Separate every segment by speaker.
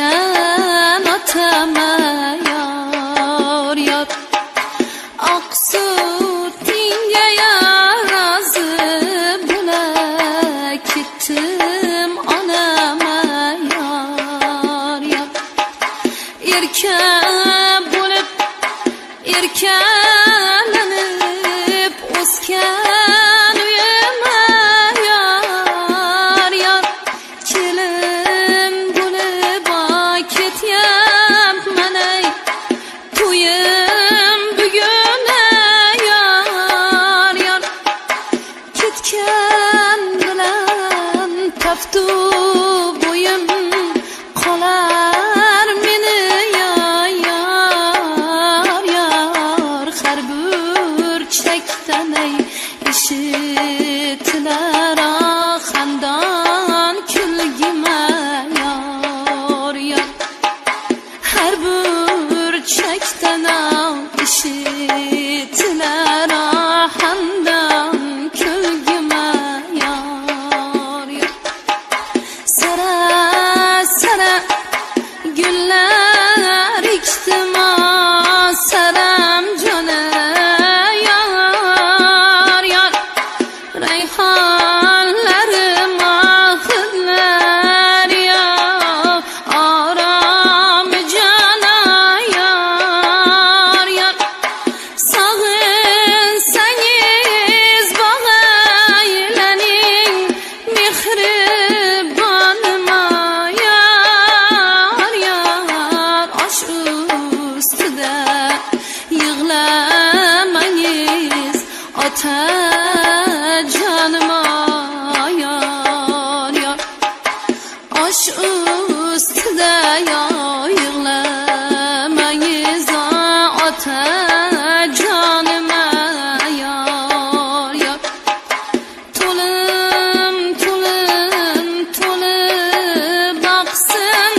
Speaker 1: Düşken atama yar yar. Aksu dingeye razı bula gittim anama yar yar. Erken bulup erkelenip o'sgan uyima yar yar. Kelin bo'lib ketyapman ey to'yim bugun yar yar. Ketgan bilan taftu bo'yim qolar meni yar yar. Har burchakdan ey eshitilar xandon kulgima yar yar. Har burchakdan eshitilar xandon kulgima yar yar. Sara sara gullar ekdim saram jona yar yar. Rayhonlarim hidlar ya aram jona yar yar. Sog'insangiz bog'aylaning mehribonima yar yar. Osh ustida yig'lamangiz otajonima yar yar. Osh ustida yig'lamangiz otajonima yar yar. To'lim to'lim to'lib oqsin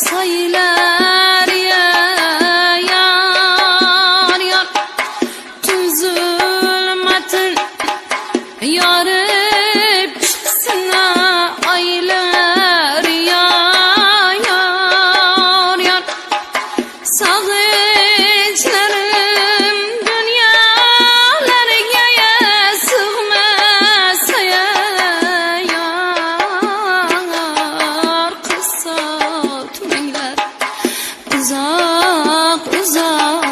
Speaker 1: soylar yar yar. Tun zulmatin yorib chiqsin oylar yar yar. Sog'inchlarim dunyolarga sig'masa yar. Qisot minglar uzoq uzoq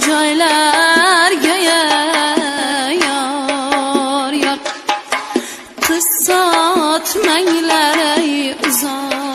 Speaker 1: joylarga yar yar. Qisot manglar ey uzoq